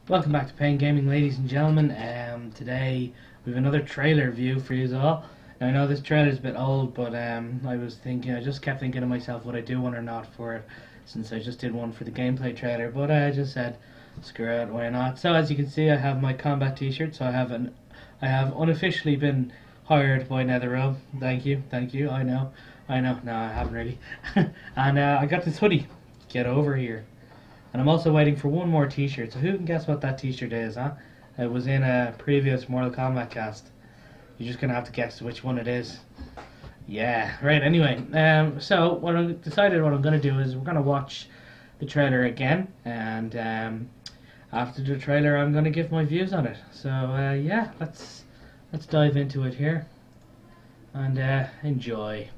Welcome back to Pain Gaming, ladies and gentlemen. Today we have another trailer view for you all. Now, I know this trailer is a bit old, but I just kept thinking to myself, would I do one or not for it, since I just did one for the gameplay trailer. But I just said, screw it, why not? So as you can see, I have my Kombat t-shirt. So I have unofficially been hired by NetherRealm. Thank you. I know. No, I haven't really. And I got this hoodie. Get over here. And I'm also waiting for one more t-shirt. So who can guess what that t-shirt is, huh? It was in a previous Mortal Kombat cast. You're just going to have to guess which one it is. Yeah, right, anyway. So what I decided what I'm going to do is we're going to watch the trailer again. And after the trailer, I'm going to give my views on it. So yeah, let's dive into it here. And enjoy.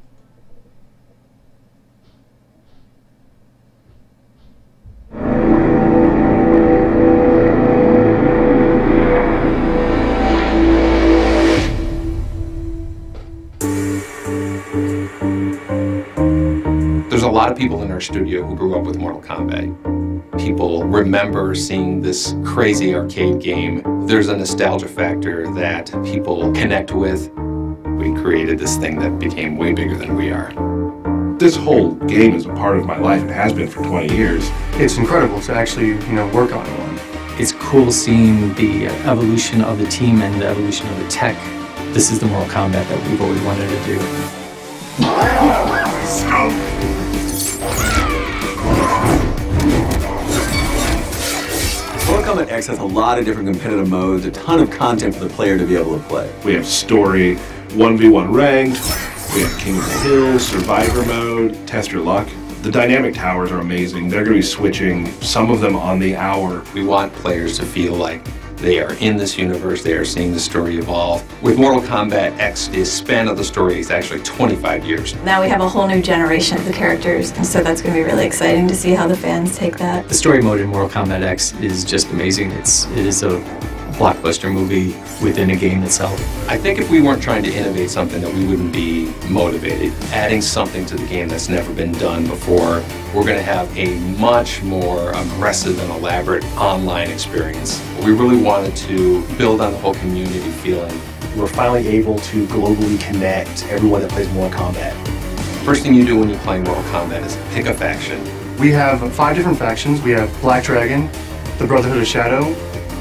There's a lot of people in our studio who grew up with Mortal Kombat. People remember seeing this crazy arcade game. There's a nostalgia factor that people connect with. We created this thing that became way bigger than we are. This whole game is a part of my life. It has been for 20 years. It's incredible to actually, work on one. It's cool seeing the evolution of the team and the evolution of the tech. This is the Mortal Kombat that we've always wanted to do. Mortal Kombat X has a lot of different competitive modes, a ton of content for the player to be able to play. We have story, 1v1 ranked, we have King of the Hill, Survivor mode, Test Your Luck. The dynamic towers are amazing. They're going to be switching, some of them on the hour. We want players to feel like they are in this universe, they are seeing the story evolve. With Mortal Kombat X, the span of the story is actually 25 years. Now we have a whole new generation of the characters, and so that's going to be really exciting to see how the fans take that. The story mode in Mortal Kombat X is just amazing. It is a blockbuster movie within a game itself. I think if we weren't trying to innovate something that we wouldn't be motivated. Adding something to the game that's never been done before, we're going to have a much more aggressive and elaborate online experience. We really wanted to build on the whole community feeling. We're finally able to globally connect everyone that plays Mortal Kombat. First thing you do when you play Mortal Kombat is pick a faction. We have 5 different factions. We have Black Dragon, the Brotherhood of Shadow,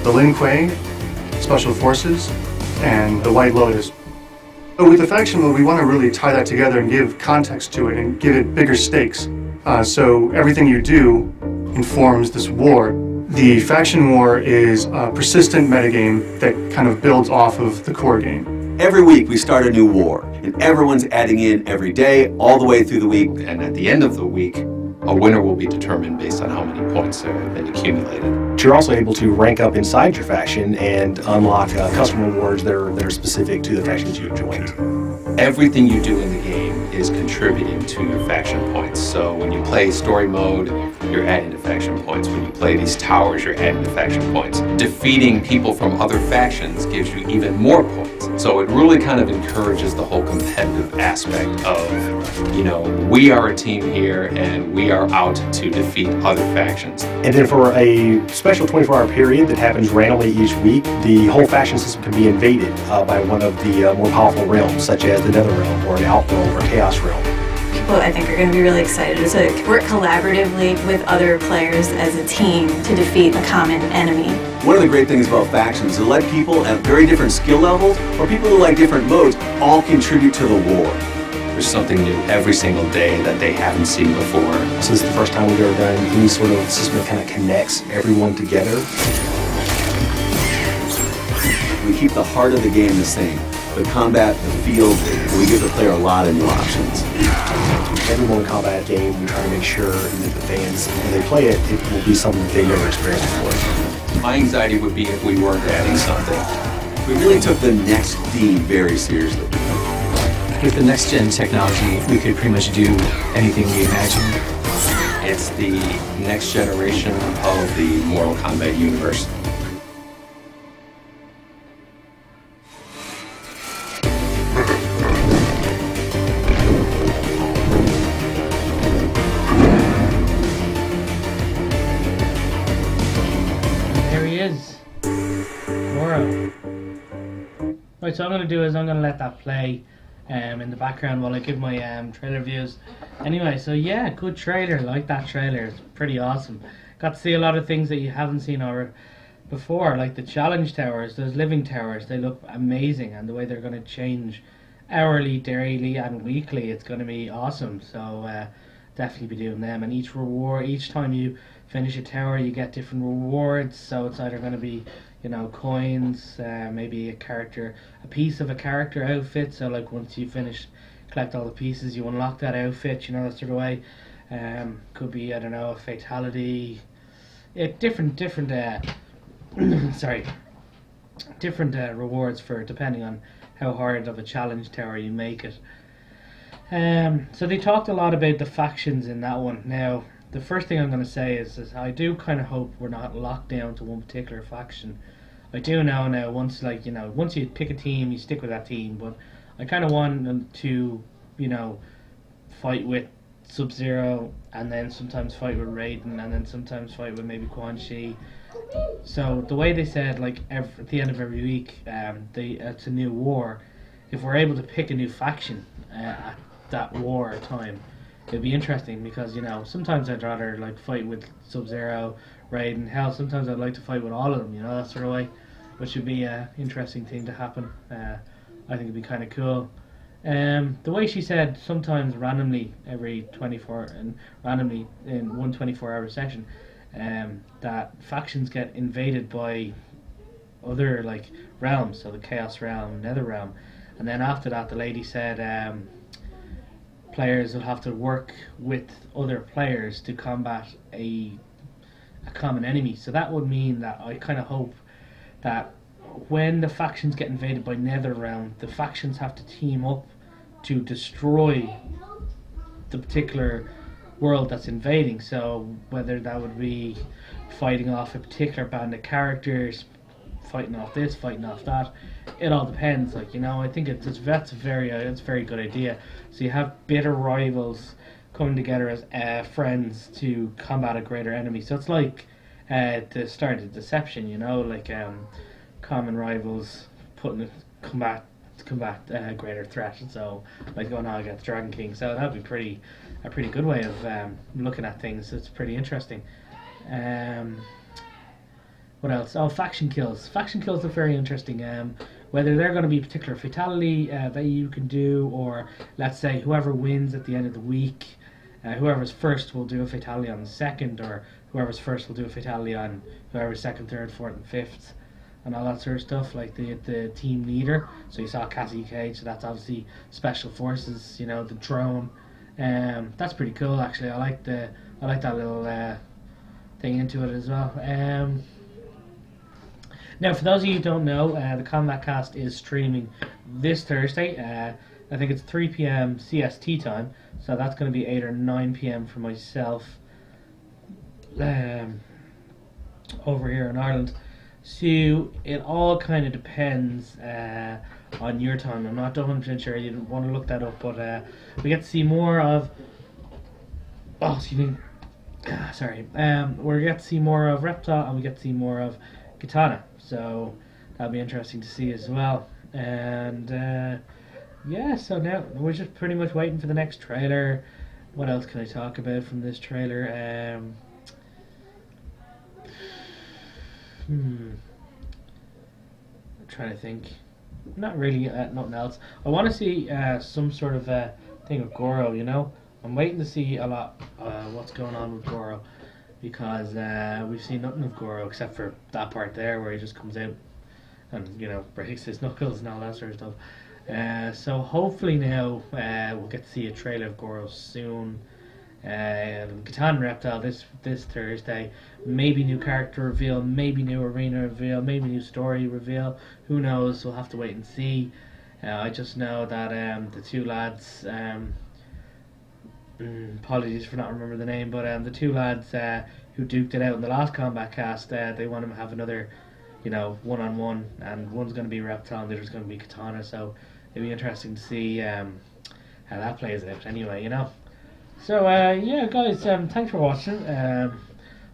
the Lin Kuei, Special Forces, and the White Lotus. So with the faction mode, we want to really tie that together and give context to it and give it bigger stakes. So everything you do informs this war. The faction war is a persistent metagame that kind of builds off of the core game. Every week we start a new war, and everyone's adding in every day, all the way through the week. And at the end of the week, a winner will be determined based on how many points have been accumulated. You're also able to rank up inside your faction and unlock custom rewards that are specific to the factions you joined. Everything you do in the game is contributing to your faction points. So when you play story mode, you're adding to faction points. When you play these towers, you're adding to faction points. Defeating people from other factions gives you even more points. So it really kind of encourages the whole competitive aspect of, we are a team here and we are out to defeat other factions. And then for a special 24-hour period that happens randomly each week, the whole faction system can be invaded by one of the more powerful realms, such as the NetherRealm or an Outrealm or Chaos Realm. People, I think, are going to be really excited to work collaboratively with other players as a team to defeat a common enemy. One of the great things about factions is to let people at very different skill levels, or people who like different modes, all contribute to the war. There's something new every single day that they haven't seen before. This is the first time we've ever done any sort of system that kind of connects everyone together. We keep the heart of the game the same. The combat, the field, we give the player a lot of new options. Every Mortal Kombat game, we try to make sure that the fans, when they play it, it will be something that they never experienced before. My anxiety would be if we weren't adding something. We really took the next theme very seriously. With the next-gen technology, we could pretty much do anything we imagined. It's the next generation of the Mortal Kombat universe. There he is. Goro. Right, so what I'm going to do is I'm going to let that play in the background while I give my trailer views. Anyway, so yeah, good trailer. Like that trailer. It's pretty awesome. Got to see a lot of things that you haven't seen already before, like the challenge towers, those living towers. They look amazing, and the way they're going to change hourly, daily, and weekly, it's going to be awesome. So definitely be doing them. And each reward, each time you finish a tower, you get different rewards. So it's either going to be, you know, coins, maybe a character, a piece of a character outfit. So like once you finish, collect all the pieces, you unlock that outfit. You know, that sort of way. Could be, I don't know, a fatality. Different sorry, different rewards for depending on how hard of a challenge tower you make it. So they talked a lot about the factions in that one. Now, the first thing I'm going to say is I do kind of hope we're not locked down to one particular faction. I do know now, once you pick a team, you stick with that team, but I kind of want them to, you know, fight with Sub-Zero, and then sometimes fight with Raiden, and then sometimes fight with maybe Quan Chi. So the way they said, like at the end of every week, it's a new war. If we're able to pick a new faction at that war time, it'd be interesting, because you know sometimes I'd rather like fight with Sub-Zero, Raiden. Hell, sometimes I'd like to fight with all of them. You know, that sort of way, which would be an interesting thing to happen. I think it'd be kind of cool. The way she said, sometimes randomly every 24 and randomly in one 24-hour session, that factions get invaded by other like realms, so the Chaos Realm, Nether Realm, and then after that, the lady said players will have to work with other players to combat a common enemy. So that would mean that I kind of hope that when the factions get invaded by Nether Realm, the factions have to team up to destroy the particular world that's invading. So whether that would be fighting off a particular band of characters, fighting off this, fighting off that, it all depends. Like, you know, I think it's a very good idea. So you have bitter rivals coming together as friends to combat a greater enemy. So it's like the start of Deception, you know, like common rivals putting combat greater threat. So like going on against Dragon King. So that'd be a pretty good way of looking at things. It's pretty interesting. What else? Oh, faction kills. Faction kills are very interesting. Whether they're going to be a particular fatality that you can do, or let's say whoever wins at the end of the week, whoever's first will do a fatality on the second, or whoever's first will do a fatality on whoever's second, third, fourth, and fifth, and all that sort of stuff. Like the team leader. So you saw Cassie Cage. So that's obviously special forces. You know, the drone. That's pretty cool actually. I like that little thing into it as well. Now, for those of you who don't know, the Kombat cast is streaming this Thursday. I think it's 3 p.m. CST time, so that's going to be 8 or 9 p.m. for myself over here in Ireland. So it all kind of depends on your time. I'm not 100% sure. You didn't want to look that up, but we get to see more of. Oh, excuse me. Sorry. We get to see more of Reptile, and we get to see more of Katana. So that'll be interesting to see as well. And yeah, so now we're just pretty much waiting for the next trailer. What else can I talk about from this trailer? I'm trying to think. Not really nothing else. I want to see some sort of thing with Goro, you know. I'm waiting to see a lot what's going on with Goro, because we've seen nothing of Goro except for that part there where he just comes out and, you know, breaks his knuckles and all that sort of stuff. So hopefully now we'll get to see a trailer of Goro soon. Katana and Reptile this Thursday. Maybe new character reveal, maybe new arena reveal, maybe new story reveal. Who knows? We'll have to wait and see. I just know that the two lads, apologies for not remembering the name, but the two lads who duked it out in the last Kombat cast, they want to have another, you know, one-on-one, and one's going to be Reptile and the other's going to be Katana. So it'll be interesting to see how that plays out. Anyway, you know. So yeah, guys, thanks for watching.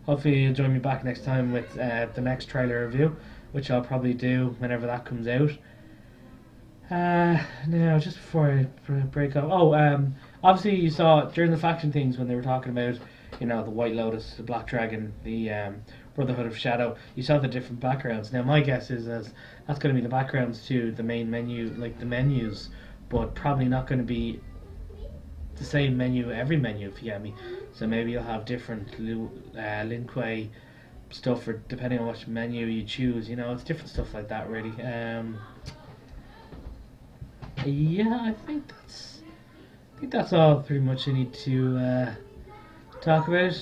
hopefully you'll join me back next time with the next trailer review, which I'll probably do whenever that comes out. Now, just before I break up, obviously you saw during the faction things when they were talking about, you know, the White Lotus, the Black Dragon, the Brotherhood of Shadow, you saw the different backgrounds. Now my guess is that's going to be the backgrounds to the main menu, like the menus, but probably not going to be the same menu every menu, if you get me. So maybe you'll have different Lin Kuei stuff for depending on which menu you choose. You know, it's different stuff like that, really. Yeah, I think that's all pretty much I need to talk about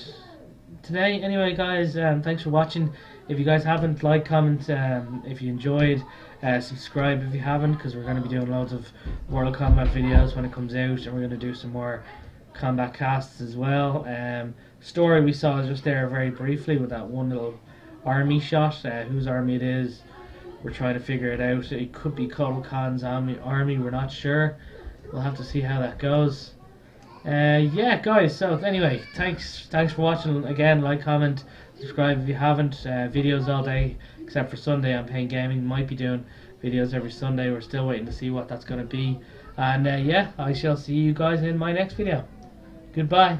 today. Anyway, guys, thanks for watching. If you guys haven't, like, comment if you enjoyed, subscribe if you haven't, because we're going to be doing loads of Mortal Kombat videos when it comes out, and we're going to do some more combat casts as well. Story we saw just there very briefly with that one little army shot, whose army it is. We're trying to figure it out. It could be Kotal Khan's army, we're not sure. We'll have to see how that goes. Yeah, guys, so anyway, thanks for watching. Again, like, comment, subscribe if you haven't. Videos all day except for Sunday. I'm Pain Gaming, might be doing videos every Sunday. We're still waiting to see what that's going to be. And yeah, I shall see you guys in my next video. Goodbye.